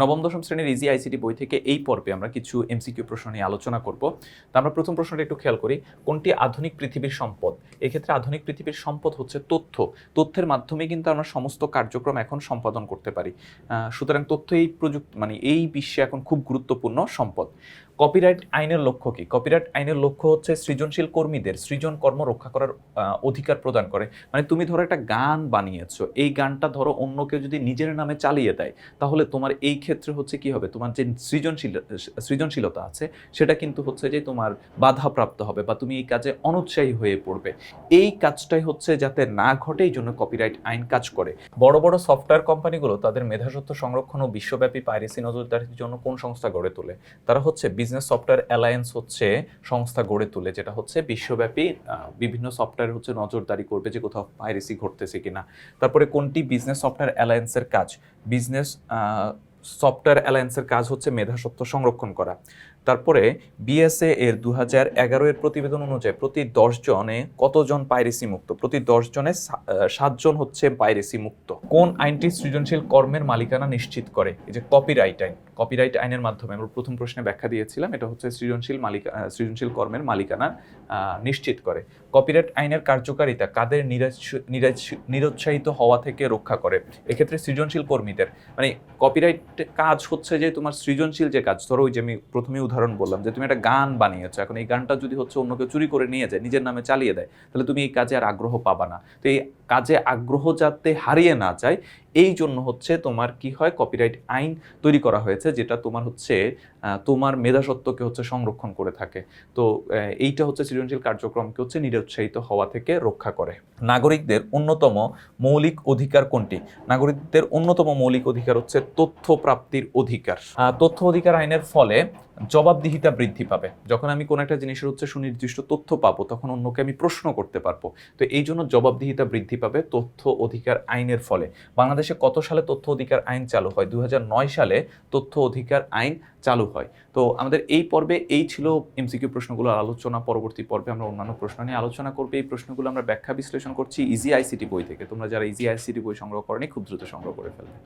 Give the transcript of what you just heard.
নবম দশম শ্রেণীর ইজি আইসিটি বই থেকে এই পর্বে আমরা কিছু এমসিকিউ প্রশ্ন নিয়ে আলোচনা করব। তো আমরা প্রথম প্রশ্নটা একটু খেয়াল করি, কোনটি আধুনিক পৃথিবীর সম্পদ? এক্ষেত্রে আধুনিক পৃথিবীর সম্পদ হচ্ছে তথ্যের মাধ্যমে কিন্তু আমরা সমস্ত কার্যক্রম এখন সম্পাদন করতে পারি। সুতরাং তথ্য এই প্রযুক্তি এই বিশ্বে এখন খুব গুরুত্বপূর্ণ সম্পদ। কপিরাইট আইনের লক্ষ্য কি? কপিরাইট আইনের লক্ষ্য হচ্ছে সৃজনশীল কর্মীদের সৃজন কর্ম রক্ষা করার অধিকার প্রদান করে। মানে তুমি ধরো একটা গান বানিয়েছো, এই গানটা ধরো অন্য কেউ যদি নিজের নামে চালিয়ে দেয়, তাহলে তোমার এই ক্ষেত্রে হচ্ছে কি হবে, তোমার যে সৃজনশীলতা আছে সেটা কিন্তু হচ্ছে যে তোমার বাধাপ্রাপ্ত হবে বা তুমি এই কাজে অনুৎসাহী হয়ে পড়বে। এই কাজটাই হচ্ছে যাতে না ঘটে, এই জন্য কপিরাইট আইন কাজ করে। বড় বড় সফটওয়্যার কোম্পানিগুলো তাদের মেধাস্বত্ব সংরক্ষণ ও বিশ্বব্যাপী পাইরেসি নজরদারির জন্য কোন সংস্থা গড়ে তোলে? তারা হচ্ছে বিজনেস সফটওয়্যার অ্যালায়েন্স হচ্ছে সংস্থা গড়ে তোলে, যেটা হচ্ছে বিশ্বব্যাপী বিভিন্ন সফটওয়্যার হচ্ছে নজরদারি করবে যে কোথাও পাইরেসি ঘটতেছে কিনা। তারপরে কোনটি বিজনেস সফটওয়্যার অ্যালায়েন্সের কাজ? বিজনেস সফটওয়্যার অ্যালায়েন্সের কাজ হচ্ছে মেধাস্বত্ব সংরক্ষণ করা। তারপরে বিএসএ এর 2011 এর প্রতিবেদন অনুযায়ী প্রতি 10 জনে কতজন পাইরেসি মুক্ত? প্রতি 10 জনে 7 জন হচ্ছে পাইরেসি মুক্ত। কোন আইনটি সৃজনশীল কর্মের মালিকানা নিশ্চিত করে? এই যে কপিরাইট আইন। কপিরাইট আইনের মাধ্যমে আমরা প্রথম প্রশ্নে ব্যাখ্যা দিয়েছিলাম, এটা হচ্ছে সৃজনশীল কর্মের মালিকানা নিশ্চিত করে। কপিরাইট আইনের কার্যকারিতা কাদের নিরুৎসাহিত হওয়া থেকে রক্ষা করে? এক্ষেত্রে সৃজনশীল কর্মীদের। মানে কপিরাইট কাজ হচ্ছে যে তোমার সৃজনশীল যে কাজ, ধরো ওই যে আমি প্রথমে উদাহরণ বললাম যে তুমি একটা গান বানিয়েছো, এখন এই গানটা যদি হচ্ছে অন্য কেউ চুরি করে নিয়ে যায়, নিজের নামে চালিয়ে দেয়, তাহলে তুমি এই কাজে আর আগ্রহ পাবা না। তো এই কাজে আগ্রহ যাতে হারিয়ে না যায়, এই জন্য হচ্ছে তোমার কি হয়, কপিরাইট আইন তৈরি করা হয়েছে, যেটা তোমার হচ্ছে তোমার মেধাস্বত্বকে হচ্ছে সংরক্ষণ করে থাকে। তো এইটা হচ্ছে সৃজনশীল কার্যক্রমকে হচ্ছে নিরুৎসাহিত হওয়া থেকে রক্ষা করে। নাগরিকদের অন্যতম মৌলিক অধিকার কোনটি? নাগরিকদের অন্যতম মৌলিক অধিকার হচ্ছে তথ্য প্রাপ্তির অধিকার। তথ্য অধিকার আইনের ফলে জবাবদিহিতা বৃদ্ধি পাবে। যখন আমি কোনো একটা জিনিসের হচ্ছে সুনির্দিষ্ট তথ্য পাবো, তখন অন্যকে আমি প্রশ্ন করতে পারবো। তো এই জন্য জবাবদিহিতা বৃদ্ধি পাবে তথ্য অধিকার আইনের ফলে। বাংলাদেশে কত সালে তথ্য অধিকার আইন চালু হয়? 2009 সালে তথ্য অধিকার আইন চালু হয়। তো আমাদের এই পর্বে এই ছিল এমসিকিউ প্রশ্নগুলোর আলোচনা। পরবর্তী পর্বে আমরা অন্যান্য প্রশ্ন নিয়ে আলোচনা করবো। এই প্রশ্নগুলো আমরা ব্যাখ্যা বিশ্লেষণ করছি ইজি আইসিটি বই থেকে। তোমরা যারা ইজি আইসিটি বই সংগ্রহ করনি, খুব দ্রুত সংগ্রহ করে ফেলবে।